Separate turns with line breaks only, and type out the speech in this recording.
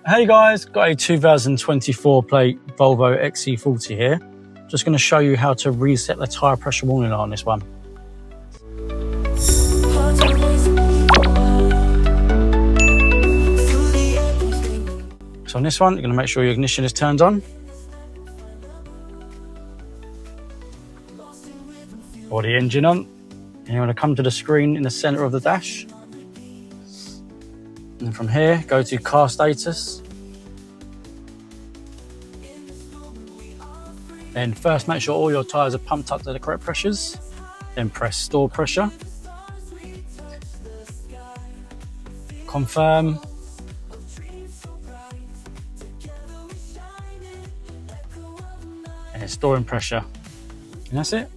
Hey guys, got a 2024 plate Volvo XC40 here. Just going to show you how to reset the tyre pressure warning light on this one. So on this one, you're going to make sure your ignition is turned on. Or the engine on. And you want to come to the screen in the center of the dash. And then from here, go to car status. Then first make sure all your tyres are pumped up to the correct pressures. Then press store pressure. Confirm. And it's storing pressure. And that's it.